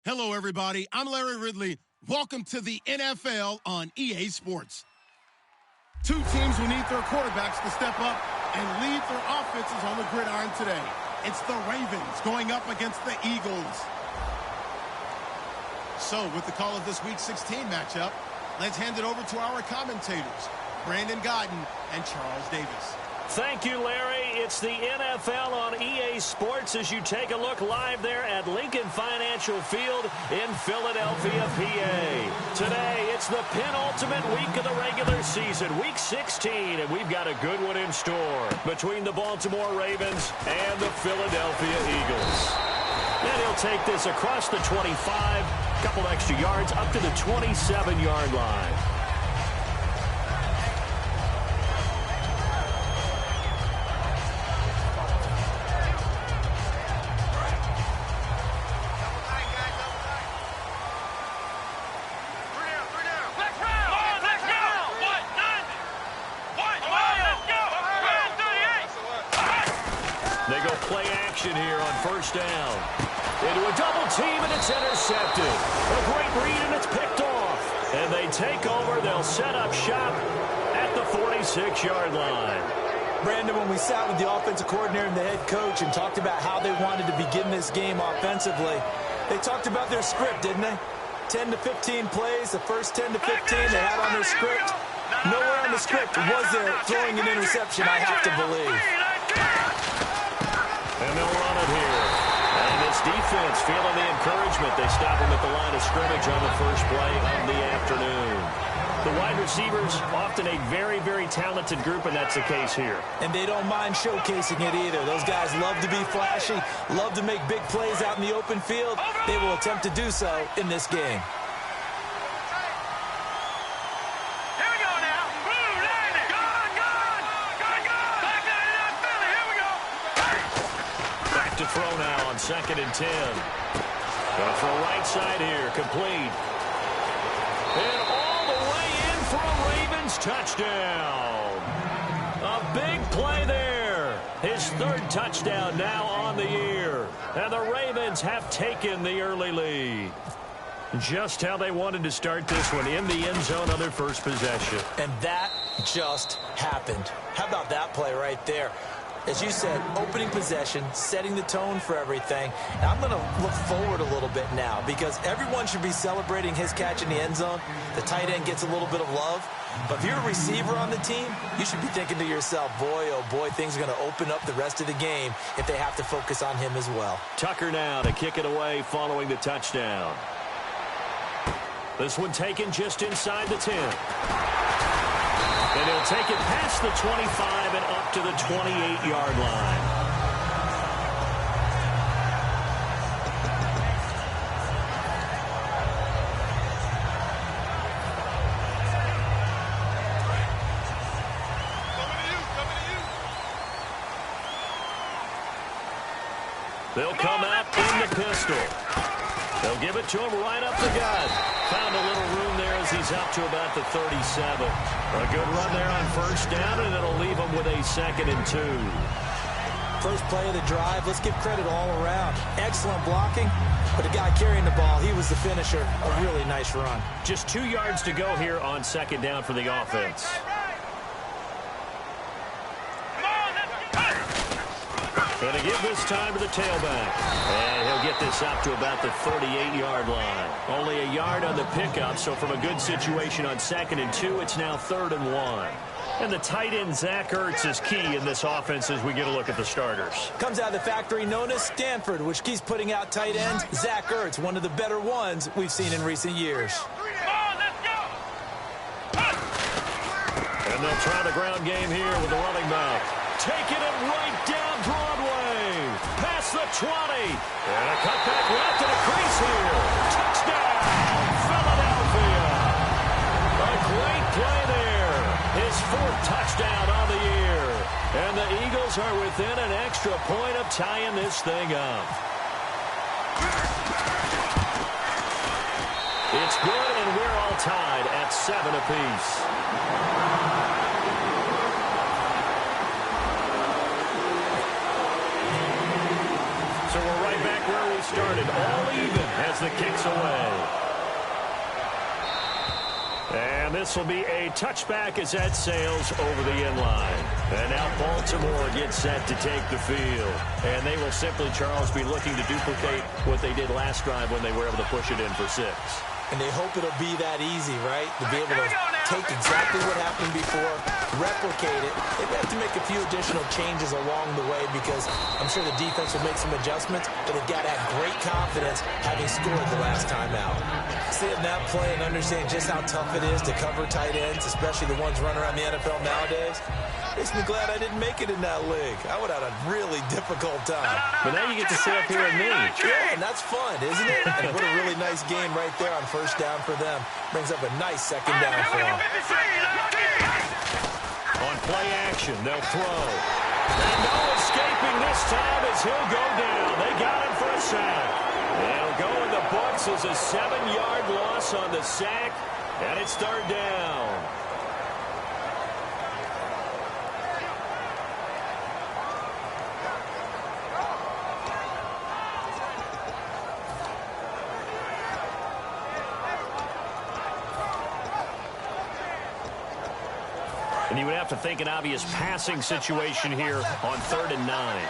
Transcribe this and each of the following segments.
Hello, everybody. I'm Larry Ridley. Welcome to the NFL on EA Sports. Two teams who need their quarterbacks to step up and lead their offenses on the gridiron today. It's the Ravens going up against the Eagles. So, with the call of this Week 16 matchup, let's hand it over to our commentators, Brandon Godden and Charles Davis. Thank you, Larry. It's the NFL on EA Sports as you take a look live there at Lincoln Financial Field in Philadelphia, PA. Today, it's the penultimate week of the regular season, Week 16, and we've got a good one in store between the Baltimore Ravens and the Philadelphia Eagles. And he'll take this across the 25, a couple extra yards, up to the 27-yard line. They go play action here on first down. Into a double team, and it's intercepted. A great read, and it's picked off. And they take over. They'll set up shop at the 46-yard line. Brandon, when we sat with the offensive coordinator and the head coach and talked about how they wanted to begin this game offensively, they talked about their script, didn't they? 10 to 15 plays, the first 10 to 15 they had on their script. Nowhere on the script was there throwing an interception, I have to believe. And they'll run it here. And this defense feeling the encouragement. They stop him at the line of scrimmage on the first play of the afternoon. The wide receivers, often a very, very talented group, and that's the case here. And they don't mind showcasing it either. Those guys love to be flashy, love to make big plays out in the open field. They will attempt to do so in this game. To throw now on 2nd and 10. Going for a right side here, complete. And all the way in for a Ravens touchdown. A big play there. His third touchdown now on the year. And the Ravens have taken the early lead. Just how they wanted to start this one, in the end zone on their first possession. And that just happened. How about that play right there? As you said, opening possession, setting the tone for everything. And I'm going to look forward a little bit now because everyone should be celebrating his catch in the end zone. The tight end gets a little bit of love. But if you're a receiver on the team, you should be thinking to yourself, boy, oh boy, things are going to open up the rest of the game if they have to focus on him as well. Tucker now to kick it away following the touchdown. This one taken just inside the 10. And he'll take it past the 25 and up to the 28-yard line. They'll come out in the pistol. They'll give it to him right up the gut. Found a little room there as he's up to about the 37. A good run there on first down, and it'll leave him with a 2nd and 2. First play of the drive, let's give credit all around. Excellent blocking, but the guy carrying the ball, he was the finisher. A really nice run. Just 2 yards to go here on 2nd down for the offense. Going to give this time to the tailback. And he'll get this out to about the 38-yard line. Only a yard on the pickup, so from a good situation on 2nd and 2, it's now 3rd and 1. And the tight end, Zach Ertz, is key in this offense as we get a look at the starters. Comes out of the factory known as Stanford, which keeps putting out tight ends. Zach Ertz, one of the better ones we've seen in recent years. And they'll try the ground game here with the running back. Taking it right down Broadway. Past the 20. And a cutback left and a crease here. Touchdown, Philadelphia. A great play there. His 4th touchdown on the year. And the Eagles are within an extra point of tying this thing up. It's good, and we're all tied at 7 apiece. So we're right back where we started, all even as as the kick's away. And this will be a touchback as that sails over the inline. And now Baltimore gets set to take the field. And they will simply, Charles, be looking to duplicate what they did last drive when they were able to push it in for 6. And they hope it'll be that easy, right? To be able to take exactly what happened before, replicate it. They have to make a few additional changes along the way because I'm sure the defense will make some adjustments, but they've got to have great confidence having scored the last time out. Seeing that play and understanding just how tough it is to cover tight ends, especially the ones running around the NFL nowadays, makes me glad I didn't make it in that league. I would have had a really difficult time. But now you get to sit up here and me. Yeah, and that's fun, isn't it? And what a really nice game right there on first down for them. Brings up a nice second down for them. On play action, they'll throw. And no escaping this time as he'll go down. They got him for a sack. They'll go in the books as a 7-yard loss on the sack, and it's 3rd down. And you would have to think an obvious passing situation here on 3rd and 9.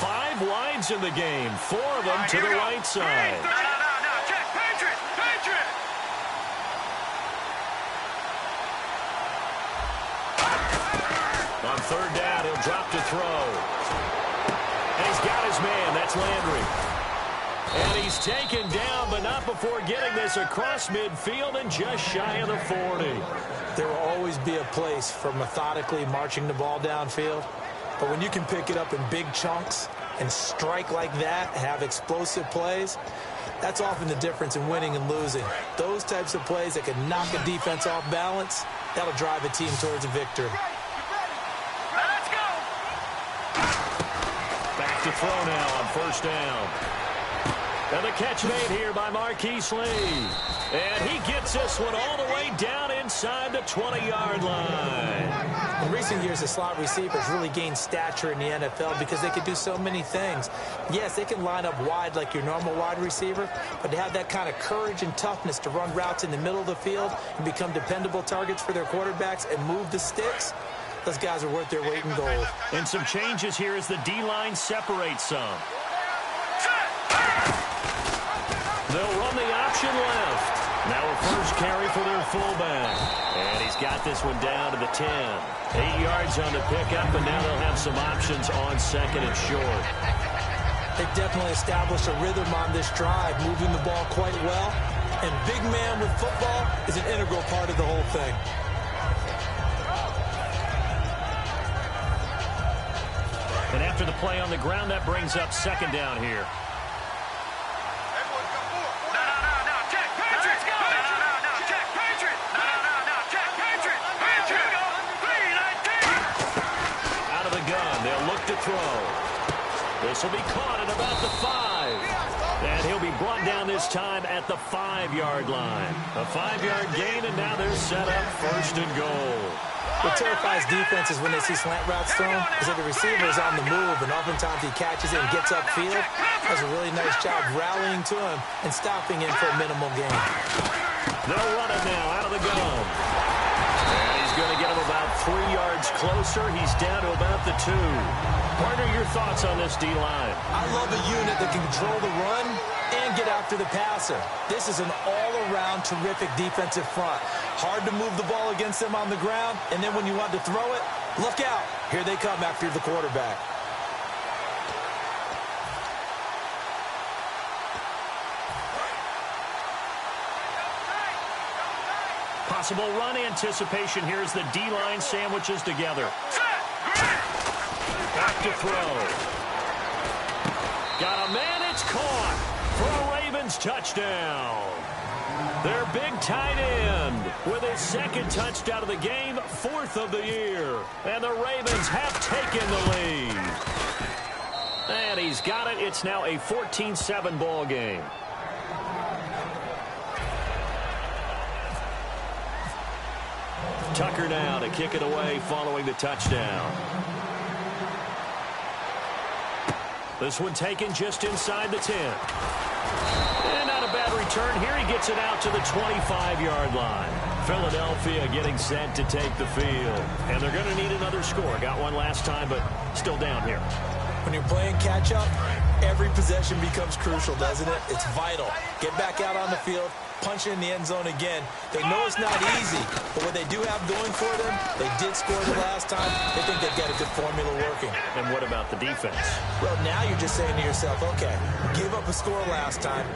5 wides in the game, 4 of them to the right side. Check, Patriot! On 3rd down, he'll drop to throw. And he's got his man, that's Landry. And he's taken down, but not before getting this across midfield and just shy of the 40. There will always be a place for methodically marching the ball downfield. But when you can pick it up in big chunks and strike like that, have explosive plays, that's often the difference in winning and losing. Those types of plays that can knock a defense off balance, that'll drive a team towards a victory. Let's go! Back to throw now on 1st down. And the catch made here by Marquise Lee. And he gets this one all the way down inside the 20-yard line. In recent years, the slot receivers really gained stature in the NFL because they can do so many things. Yes, they can line up wide like your normal wide receiver, but to have that kind of courage and toughness to run routes in the middle of the field and become dependable targets for their quarterbacks and move the sticks, those guys are worth their weight in gold. And some changes here as the D-line separates some. They'll run the option left. Now a first carry for their fullback. And he's got this one down to the 10. 8 yards on the pickup, and now they'll have some options on 2nd and short. They've definitely established a rhythm on this drive, moving the ball quite well. And big man with football is an integral part of the whole thing. And after the play on the ground, that brings up 2nd down here. This will be caught at about the 5. And he'll be brought down this time at the 5-yard line. A 5-yard gain, and now they're set up 1st and goal. What terrifies defenses when they see slant routes thrown is that the receiver is on the move, and oftentimes he catches it and gets upfield. Does a really nice job rallying to him and stopping him for a minimal gain. They'll run it now out of the gun. And he's going to get him about 3 yards closer. He's down to about the 2. Partner, your thoughts on this D-line? I love a unit that can control the run and get after the passer. This is an all-around terrific defensive front. Hard to move the ball against them on the ground, and then when you want to throw it, look out. Here they come after the quarterback. Possible run anticipation here as the D-line sandwiches together. Back to throw. Got a man, it's caught for a Ravens touchdown. Their big tight end with his 2nd touchdown of the game, 4th of the year. And the Ravens have taken the lead. And he's got it. It's now a 14-7 ball game. Tucker now to kick it away following the touchdown. This one taken just inside the 10. And not a bad return. Here he gets it out to the 25-yard line. Philadelphia getting set to take the field. And they're going to need another score. Got one last time, but still down here. When you're playing catch-up, every possession becomes crucial, doesn't it? It's vital. Get back out on the field, punch it in the end zone again. They know it's not easy, but what they do have going for them, they did score the last time. They think they've got a good formula working. And what about the defense? Well, now you're just saying to yourself, okay, give up a score last time.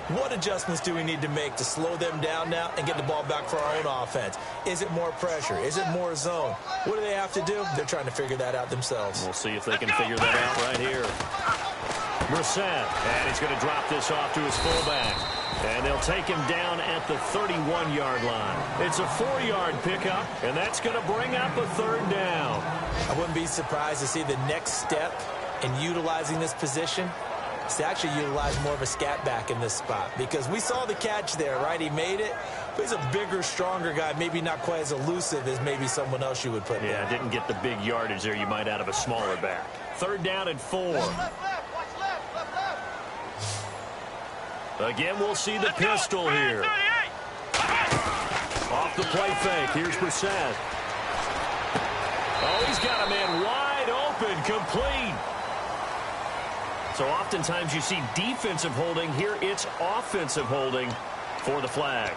What adjustments do we need to make to slow them down now and get the ball back for our own offense? Is it more pressure? Is it more zone? What do they have to do? They're trying to figure that out themselves. We'll see if they can figure that out right here. Brissett, and he's going to drop this off to his fullback. And they'll take him down at the 31-yard line. It's a 4-yard pickup, and that's going to bring up a third down. I wouldn't be surprised to see the next step in utilizing this position is to actually utilize more of a scat back in this spot, because we saw the catch there, right? He made it, but he's a bigger, stronger guy, maybe not quite as elusive as maybe someone else you would put there. Didn't get the big yardage there you might out of a smaller back. Third down and 4. Again, we'll see the pistol here. Off the play fake. Here's Brissett. Oh, he's got a man wide open, complete. So oftentimes you see defensive holding. Here it's offensive holding for the flag.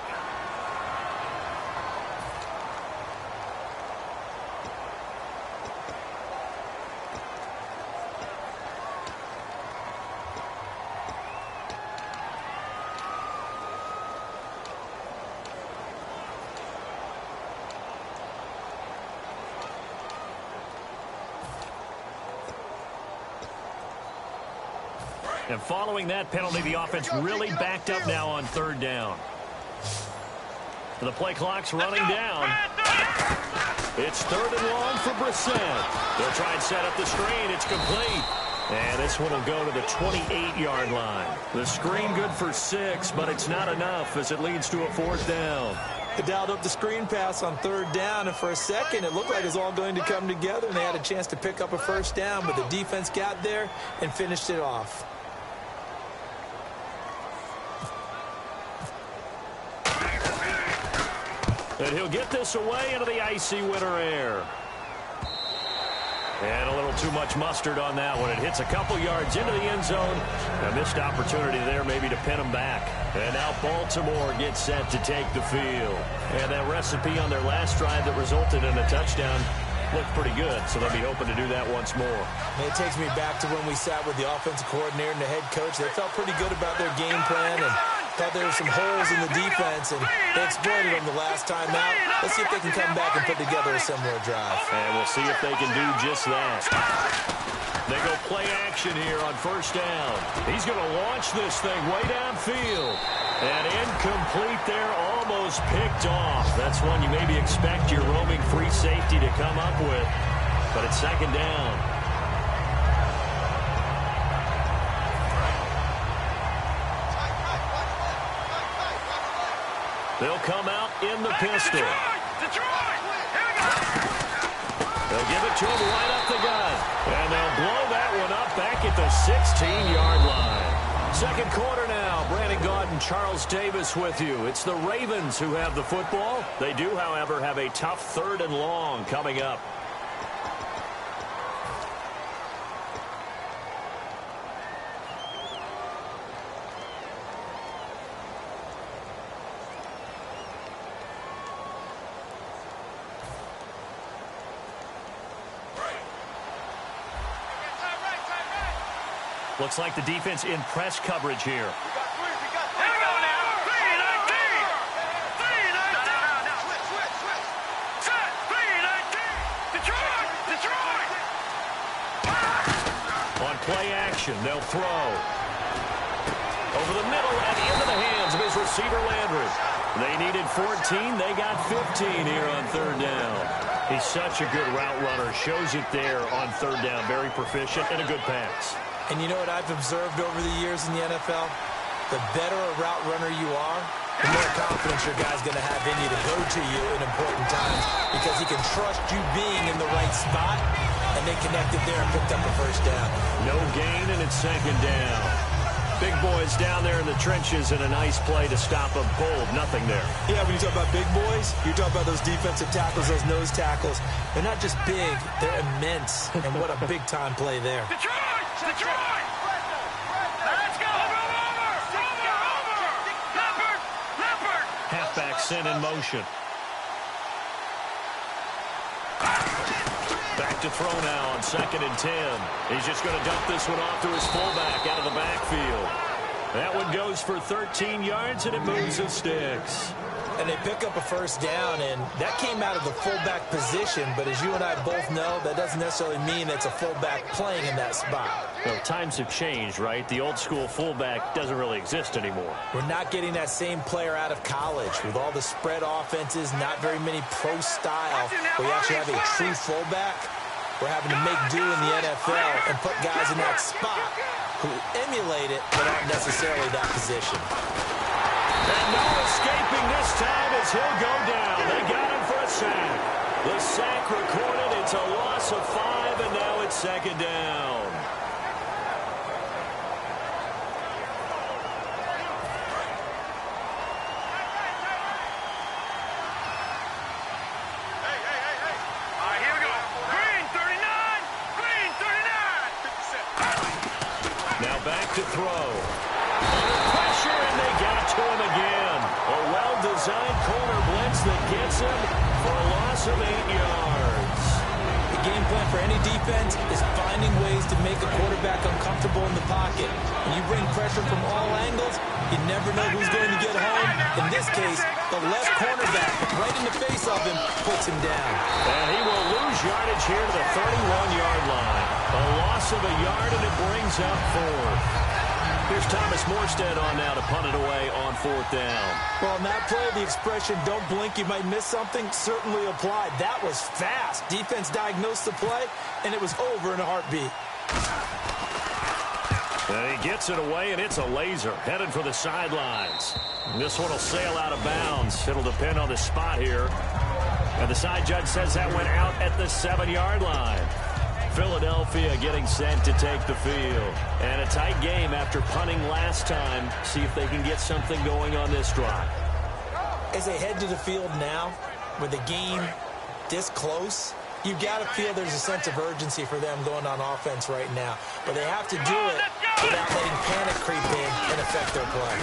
And following that penalty, the offense really backed up now on third down. The play clock's running down. It's third and long for Brissett. They'll try and set up the screen. It's complete. And this one will go to the 28-yard line. The screen good for 6, but it's not enough as it leads to a fourth down. They dialed up the screen pass on third down, and for a second it looked like it was all going to come together, and they had a chance to pick up a first down, but the defense got there and finished it off. And he'll get this away into the icy winter air. And a little too much mustard on that one. It hits a couple yards into the end zone. A missed opportunity there maybe to pin him back. And now Baltimore gets set to take the field. And that recipe on their last drive that resulted in a touchdown looked pretty good, so they'll be hoping to do that once more. And it takes me back to when we sat with the offensive coordinator and the head coach. They felt pretty good about their game plan and thought there were some holes in the defense, and they exploited them the last time out. Let's see if they can come back and put together a similar drive. And we'll see if they can do just that. They go play action here on first down. He's going to launch this thing way downfield. And incomplete there, almost picked off. That's one you maybe expect your roaming free safety to come up with. But it's second down. They'll come out in the pistol. Detroit! Here we go! They'll give it to him right up the gut. And they'll blow that one up back at the 16-yard line. Second quarter now. Brandon Gaudin, Charles Davis with you. It's the Ravens who have the football. They do, however, have a tough third and long coming up. Looks like the defense in press coverage here. Here we go now. 3-19. 3-19. No. Switch. Set. 3-19. Detroit. On play action, they'll throw. Over the middle and into the hands of his receiver Landry. They needed 14. They got 15 here on third down. He's such a good route runner. Shows it there on third down. Very proficient and a good pass. And you know what I've observed over the years in the NFL? The better a route runner you are, the more confidence your guy's going to have in you to go to you in important times, because he can trust you being in the right spot, and they connected there and picked up a first down. No gain, and it's second down. Big boys down there in the trenches, and a nice play to stop a bold nothing there. Yeah, when you talk about big boys, you're talking about those defensive tackles, those nose tackles. They're not just big, they're immense. And what a big-time play there. Detroit! Detroit! Let's go! Over! Leopard! Leopard! Halfback sent in motion. Back to throw now on 2nd and 10. He's just going to dump this one off to his fullback out of the backfield. That one goes for 13 yards, and it moves the sticks. And they pick up a first down, and that came out of the fullback position. But as you and I both know, that doesn't necessarily mean it's a fullback playing in that spot. Well, times have changed, right? The old school fullback doesn't really exist anymore. We're not getting that same player out of college. With all the spread offenses, not very many pro style, where you actually have a true fullback. We're having to make do in the NFL and put guys in that spot who emulate it but aren't necessarily that position. And no escaping this time as he'll go down. They got him for a sack. The sack recorded. It's a loss of 5, and now it's 2nd down. Back to throw. Under pressure, and they got to him again. A well-designed corner blitz that gets him for a loss of 8 yards. The game plan for any defense is finding ways to make a quarterback uncomfortable in the pocket. When you bring pressure from all angles, you never know who's going to get home. In this case, the left cornerback, right in the face of him, puts him down. And he will lose yardage here to the 31-yard line. A loss of a yard, and it brings up 4th. Here's Thomas Morstead on now to punt it away on 4th down. Well, in that play, the expression, don't blink, you might miss something, certainly applied. That was fast. Defense diagnosed the play, and it was over in a heartbeat. And he gets it away, and it's a laser headed for the sidelines. This one will sail out of bounds. It'll depend on the spot here. And the side judge says that went out at the 7-yard line. Philadelphia getting set to take the field. And a tight game after punting last time. See if they can get something going on this drive. As they head to the field now, with the game this close, you've got to feel there's a sense of urgency for them going on offense right now. But they have to do it without letting panic creep in and affect their play.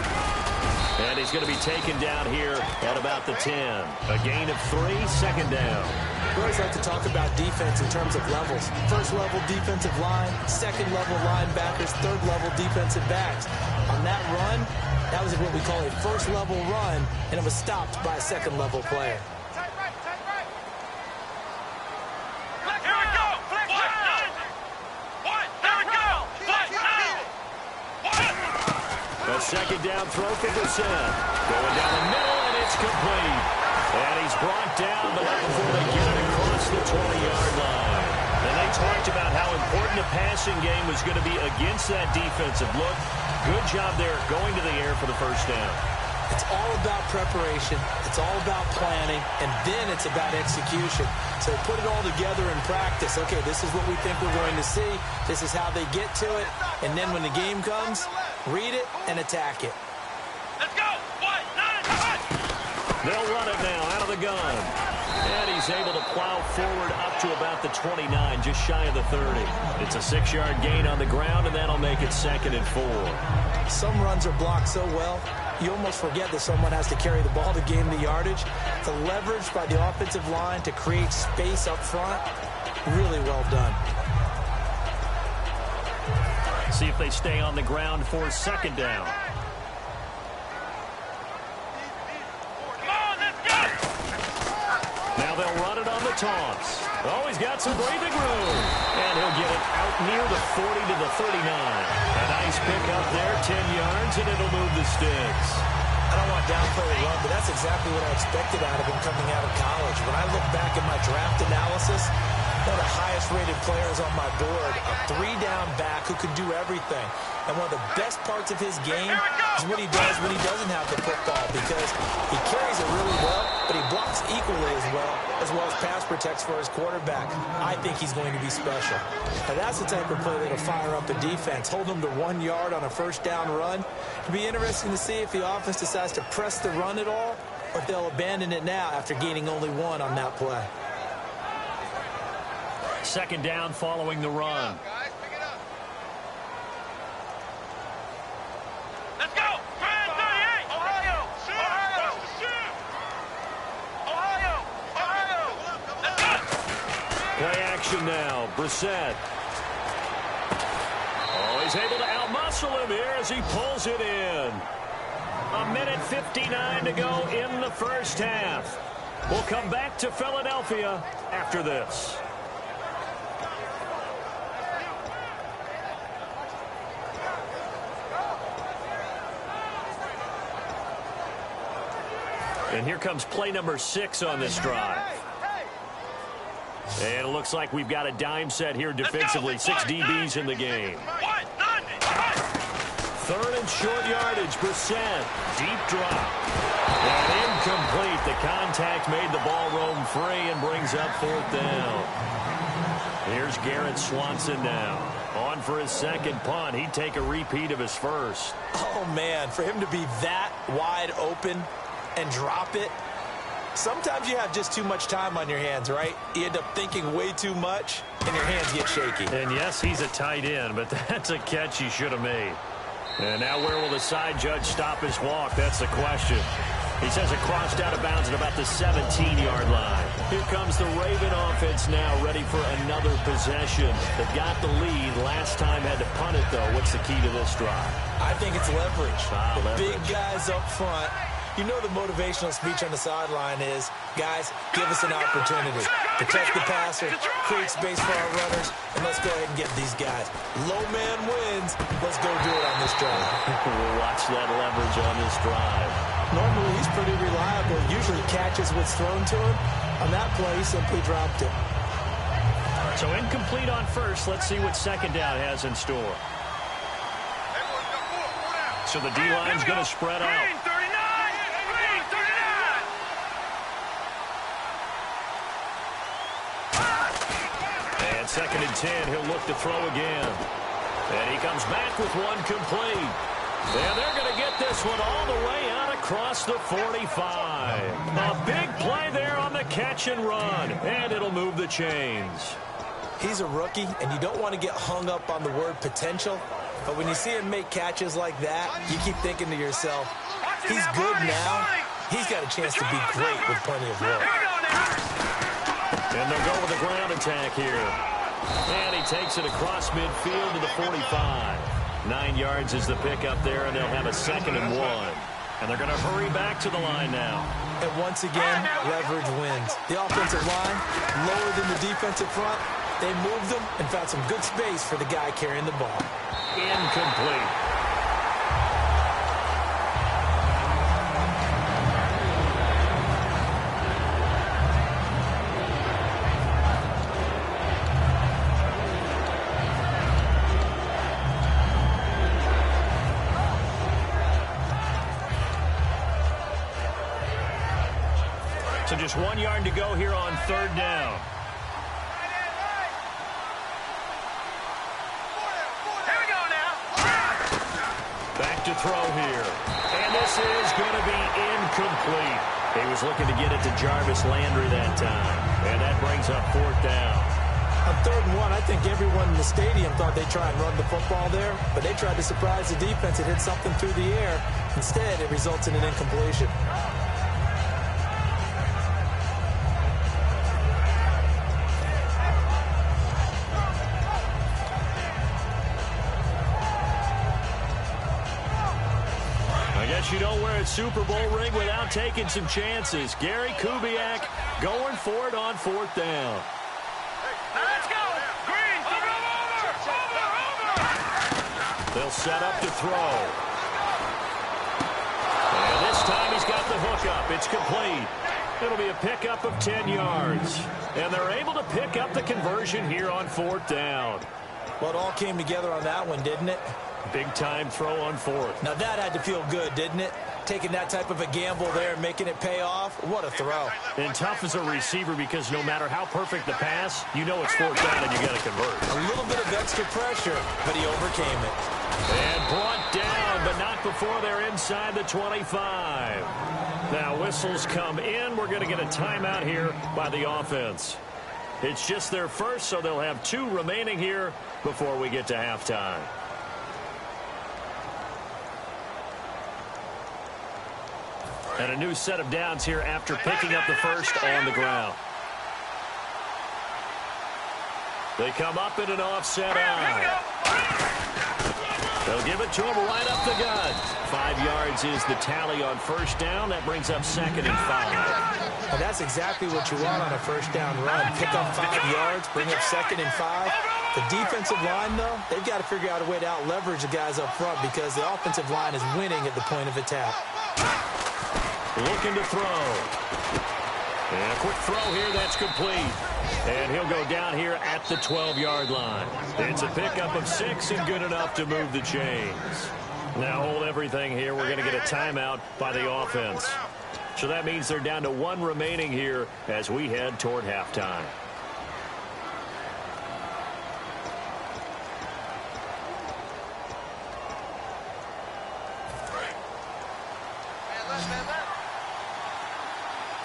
And he's going to be taken down here at about the 10. A gain of 3, 2nd down. We always like to talk about defense in terms of levels. First level defensive line, second level linebackers, third level defensive backs. On that run, that was what we call a first level run, and it was stopped by a second level player. A 2nd down throw for Brissett. Going down the middle, and it's complete. And he's brought down, but not before they get it across the 20-yard line. And they talked about how important the passing game was going to be against that defensive look. Good job there going to the air for the first down. It's all about preparation. It's all about planning. And then it's about execution. So they put it all together in practice. Okay, this is what we think we're going to see. This is how they get to it. And then when the game comes, read it and attack it. Let's go! 1-9-1! They'll run it now out of the gun. And he's able to plow forward up to about the 29, just shy of the 30. It's a 6-yard gain on the ground, and that'll make it 2nd and 4. Some runs are blocked so well, you almost forget that someone has to carry the ball to gain the yardage. The leverage by the offensive line to create space up front, really well done. See if they stay on the ground for 2nd down. Now they'll run it on the toss. Oh, he's got some breathing room. And he'll get it out near the 40 to the 39. A nice pick up there, 10 yards, and it'll move the sticks. I don't want to downplay the run, but that's exactly what I expected out of him coming out of college. When I look back at my draft analysis, one of the highest-rated players on my board, a 3-down back who can do everything. And one of the best parts of his game is what he does when he doesn't have the football, because he carries it really well, but he blocks equally equally as well as pass protects for his quarterback. I think he's going to be special. Now, that's the type of play that'll fire up a defense, hold them to 1 yard on a first down run. It'll be interesting to see if the offense decides to press the run at all, or if they'll abandon it now after gaining only 1 on that play. Second down following the run. Let's go! 38! Ohio! Let's go! Play action now. Brissett. Oh, he's able to outmuscle him here as he pulls it in. 1:59 to go in the first half. We'll come back to Philadelphia after this. And here comes play number 6 on this drive. And it looks like we've got a dime set here defensively. 6 DBs in the game. Third and short yardage. Brissett. Deep drop. And incomplete. The contact made the ball roam free and brings up 4th down. Here's Garrett Swanson now. On for his second punt. He'd take a repeat of his first. Oh, man, for him to be that wide open and drop it. Sometimes you have just too much time on your hands, right? You end up thinking way too much, and your hands get shaky. And yes, he's a tight end, but that's a catch he should have made. And now where will the side judge stop his walk? That's the question. He says it crossed out of bounds at about the 17-yard line. Here comes the Raven offense now, ready for another possession. They've got the lead. Last time had to punt it, though. What's the key to this drive? I think it's leverage. Leverage. Big guys up front. You know the motivational speech on the sideline is, guys, give us an opportunity. Protect the passer, create space for our runners, and let's go ahead and get these guys. Low man wins. Let's go do it on this drive. We'll watch that leverage on this drive. Normally, he's pretty reliable. Usually catches what's thrown to him. On that play, he simply dropped it. So incomplete on first. Let's see what second down has in store. So the D-line's going to spread out. And second and 10, he'll look to throw again. And he comes back with one complete. And they're going to get this one all the way out across the 45. A big play there on the catch and run. And it'll move the chains. He's a rookie, and you don't want to get hung up on the word potential. But when you see him make catches like that, you keep thinking to yourself, he's good now. He's got a chance to be great with plenty of work. And they'll go with a ground attack here. And he takes it across midfield to the 45. 9 yards is the pickup there, and they'll have a 2nd and 1. And they're going to hurry back to the line now. And once again, leverage wins. The offensive line, lower than the defensive front. They moved them and found some good space for the guy carrying the ball. Incomplete. So just 1 yard to go here on 3rd down. Here we go now. Back to throw here. And this is going to be incomplete. He was looking to get it to Jarvis Landry that time. And that brings up 4th down. On 3rd and 1, I think everyone in the stadium thought they'd try and run the football there, but they tried to surprise the defense and hit something through the air. Instead, it results in an incompletion. You don't wear a Super Bowl ring without taking some chances. Gary Kubiak going for it on 4th down. Let's go. Green. Over. They'll set up to throw. And this time he's got the hook up. It's complete. It'll be a pickup of 10 yards. And they're able to pick up the conversion here on 4th down. Well, it all came together on that one, didn't it? Big time throw on 4th. Now that had to feel good, didn't it? taking that type of a gamble there and making it pay off. What a throw. And tough as a receiver because no matter how perfect the pass, you know it's fourth down and you got to convert. A little bit of extra pressure, but he overcame it. And brought down, but not before they're inside the 25. Now whistles come in. We're going to get a timeout here by the offense. It's just their first, so they'll have 2 remaining here before we get to halftime. And a new set of downs here after picking up the first on the ground. They come up in an offset eye. They'll give it to him right up the gut. 5 yards is the tally on first down. That brings up 2nd and 5. And that's exactly what you want on a first down run. Pick up 5 yards, bring up 2nd and 5. The defensive line, though, they've got to figure out a way to out-leverage the guys up front because the offensive line is winning at the point of attack. Looking to throw. And a quick throw here, that's complete. And he'll go down here at the 12-yard line. It's a pickup of 6 and good enough to move the chains. Now hold everything here. We're going to get a timeout by the offense. So that means they're down to 1 remaining here as we head toward halftime.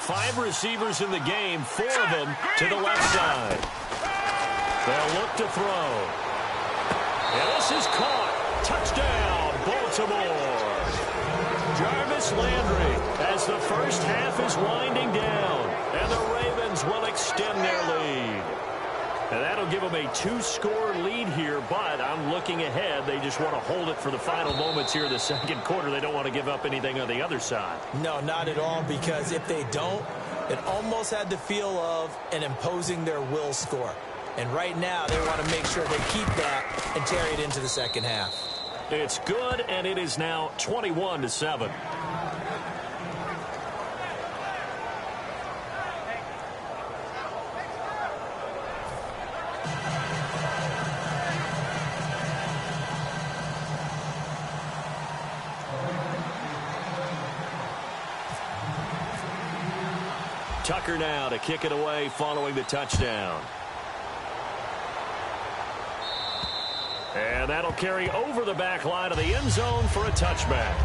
Five receivers in the game, 4 of them to the left side. They'll look to throw. And this is caught. Touchdown, Baltimore. Jarvis Landry as the first half is winding down. And the Ravens will extend their lead. And that'll give them a 2-score lead here, but I'm looking ahead. They just want to hold it for the final moments here in the second quarter. They don't want to give up anything on the other side. No, not at all, because if they don't, it almost had the feel of an imposing their will score. And right now, they want to make sure they keep that and carry it into the second half. It's good, and it is now 21-7. Tucker now to kick it away following the touchdown. And that'll carry over the back line of the end zone for a touchback.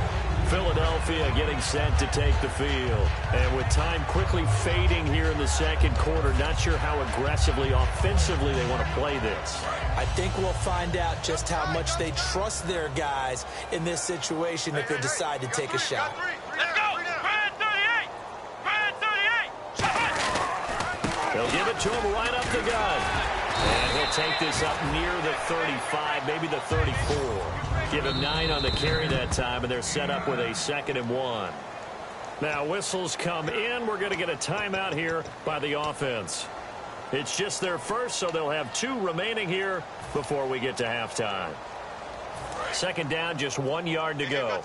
Philadelphia getting set to take the field. And with time quickly fading here in the second quarter, not sure how aggressively, offensively they want to play this. I think we'll find out just how much they trust their guys in this situation if they decide to take a shot. Let's go! Brad 38! Brad 38! They'll give it to him right up the gut. And he'll take this up near the 35, maybe the 34. Give him 9 on the carry that time, and they're set up with a 2nd and 1. Now whistles come in. We're going to get a timeout here by the offense. It's just their first, so they'll have 2 remaining here before we get to halftime. Second down, just 1 yard to go.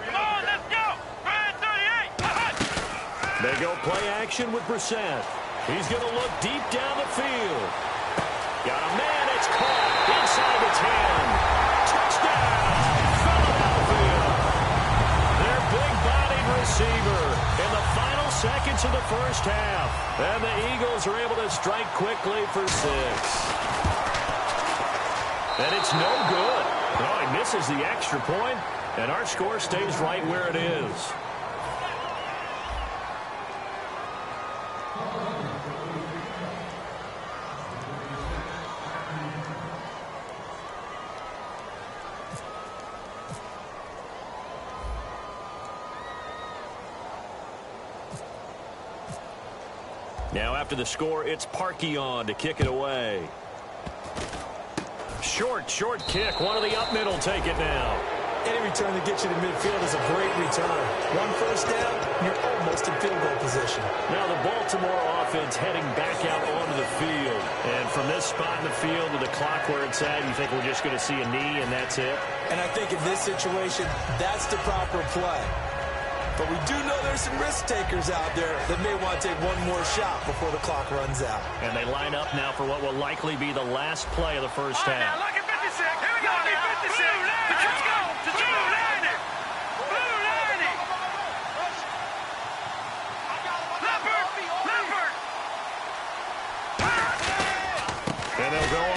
Come on, let's go! Brad 38! They go play action with Brissett. He's going to look deep down the field. Got a man, it's caught inside the 10. Touchdown, Philadelphia. Their big-bodied receiver in the final seconds of the first half. And the Eagles are able to strike quickly for 6. And it's no good. Oh, he misses the extra point, and our score stays right where it is. Now after the score, it's Parkey on to kick it away. Short kick. One of the up middle take it now. Any return that gets you to midfield is a great return. 1 first down, you're almost in field goal position. Now the Baltimore offense heading back out onto the field. And from this spot in the field to the clock where it's at, you think we're just going to see a knee and that's it? And I think in this situation, that's the proper play. But we do know there's some risk takers out there that may want to take one more shot before the clock runs out. And they line up now for what will likely be the last play of the first half. Now look at 56. Here we go now. 56.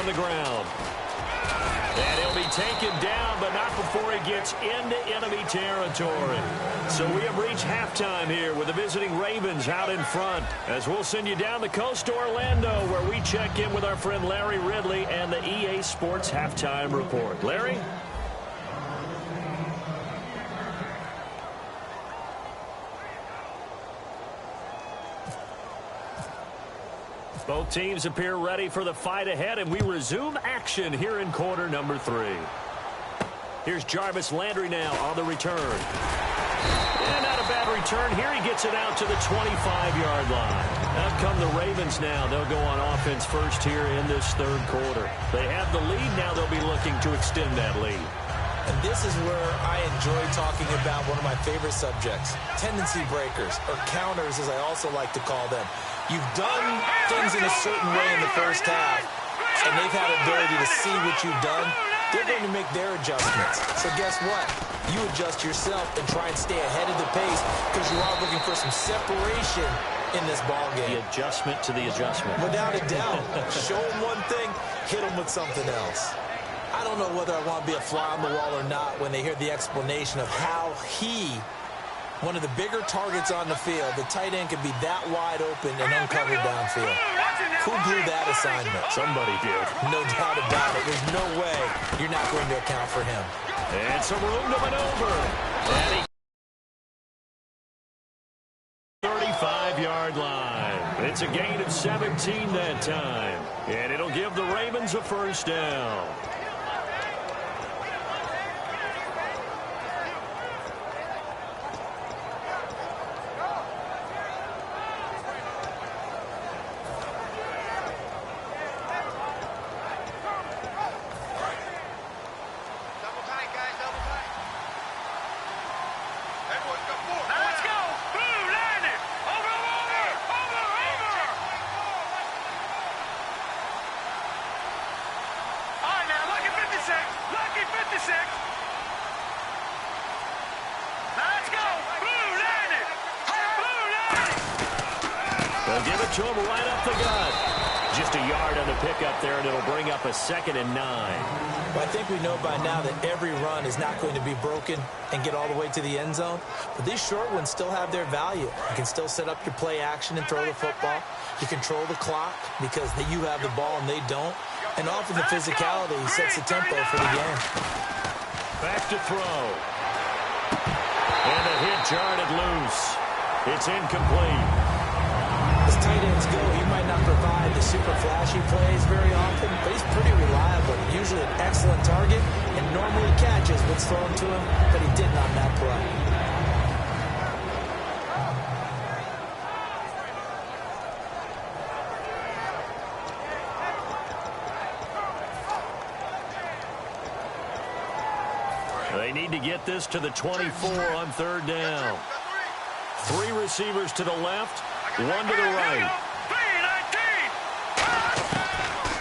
the ground. And he'll be taken down, but not before he gets into enemy territory. So we have reached halftime here with the visiting Ravens out in front, as we'll send you down the coast to Orlando, where we check in with our friend Larry Ridley and the EA Sports Halftime Report. Larry? Both teams appear ready for the fight ahead, and we resume action here in quarter number 3. Here's Jarvis Landry now on the return. And not a bad return. Here he gets it out to the 25-yard line. Out come the Ravens now. They'll go on offense first here in this third quarter. They have the lead. Now they'll be looking to extend that lead. And this is where I enjoy talking about one of my favorite subjects, tendency breakers, or counters as I also like to call them. You've done things in a certain way in the first half, and they've had the ability to see what you've done. They're going to make their adjustments. So guess what? You adjust yourself and try and stay ahead of the pace because you are looking for some separation in this ball game. The adjustment to the adjustment. Without a doubt. Show them one thing, hit them with something else. I don't know whether I want to be a fly on the wall or not when they hear the explanation of how one of the bigger targets on the field, the tight end could be that wide open and uncovered downfield. Who blew that assignment? Somebody did. No doubt about it. There's no way you're not going to account for him. And some room to maneuver. And he 35-yard line. It's a gain of 17 that time. And it'll give the Ravens a first down. They'll give it to him right up the gut. Just a yard on the pickup there, and it'll bring up a 2nd and 9. Well, I think we know by now that every run is not going to be broken and get all the way to the end zone. But these short ones still have their value. You can still set up your play action and throw the football. You control the clock because you have the ball and they don't. And often the physicality sets the tempo for the game. Back to throw. And a hit jarred loose. It's incomplete. As tight ends go, he might not provide the super flashy plays very often, but he's pretty reliable. Usually an excellent target and normally catches what's thrown to him, but he didn't on that play. They need to get this to the 24 on 3rd down. 3 receivers to the left, 1 to the right.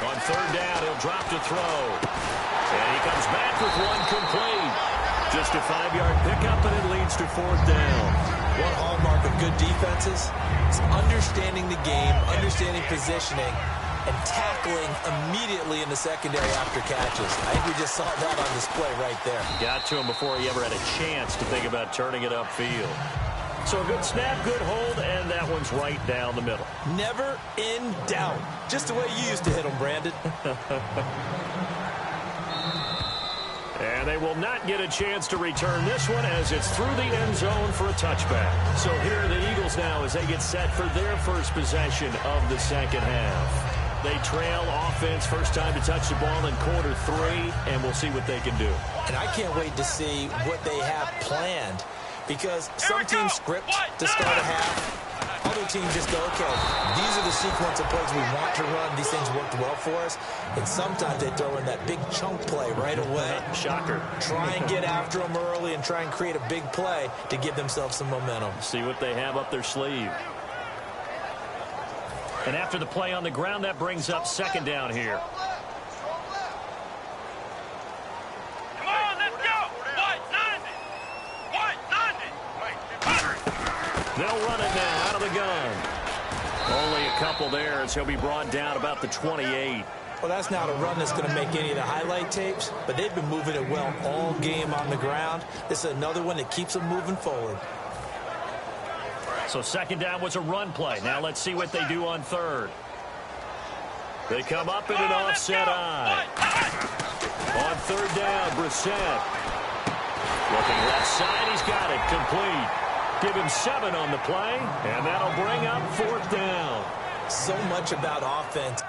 On 3rd down, he'll drop to throw. And he comes back with 1 complete. Just a 5-yard pickup, and it leads to 4th down. One hallmark of good defenses is understanding the game, understanding positioning, and tackling immediately in the secondary after catches. I think we just saw that on display right there. Got to him before he ever had a chance to think about turning it upfield. So a good snap, good hold, and that one's right down the middle. Never in doubt. Just the way you used to hit them, Brandon. And they will not get a chance to return this one as it's through the end zone for a touchback. So here are the Eagles now as they get set for their first possession of the second half. They trail offense, first time to touch the ball in quarter 3, and we'll see what they can do. And I can't wait to see what they have planned. Because some teams script to start a half. Other teams just go, okay, these are the sequence of plays we want to run. These things worked well for us. And sometimes they throw in that big chunk play right away. Shocker. Try and get after them early and try and create a big play to give themselves some momentum. See what they have up their sleeve. And after the play on the ground, that brings up 2nd down here. They'll run it now out of the gun. Only a couple there as he'll be brought down about the 28. Well, that's not a run that's going to make any of the highlight tapes, but they've been moving it well all game on the ground. This is another one that keeps them moving forward. So second down was a run play. Now let's see what they do on third. They come up in an offset eye. On third down, Brissett. Looking left side, he's got it. Complete. Give him 7 on the play, and that'll bring up 4th down. So much about offense.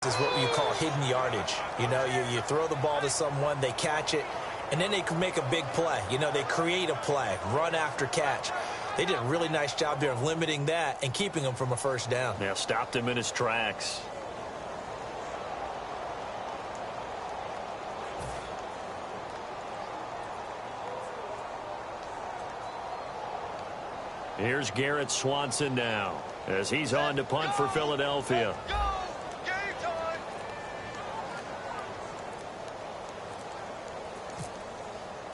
Is what you call hidden yardage. You know, you throw the ball to someone, they catch it, and then they can make a big play. You know, they create a play, run after catch. They did a really nice job there of limiting that and keeping him from a first down. Yeah, stopped him in his tracks. Here's Garrett Swanson now as he's on to punt for Philadelphia.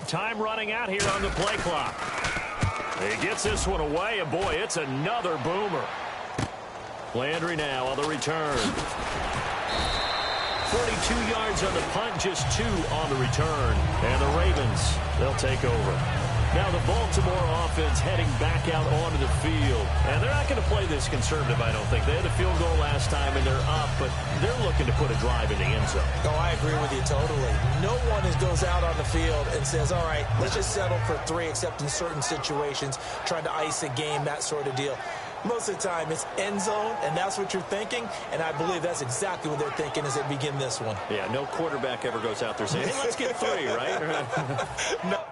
Time running out here on the play clock. He gets this one away, and boy, it's another boomer. Landry now on the return. 42 yards on the punt, just 2 on the return. And the Ravens, they'll take over. Now the Baltimore offense heading back out onto the field. And they're not going to play this conservative, I don't think. They had a field goal last time, and they're up, but they're looking to put a drive in the end zone. Oh, I agree with you totally. No one goes out on the field and says, all right, let's just settle for 3, except in certain situations, trying to ice a game, that sort of deal. Most of the time, it's end zone, and that's what you're thinking, and I believe that's exactly what they're thinking as they begin this one. Yeah, no quarterback ever goes out there saying, hey, let's get 3, right? No.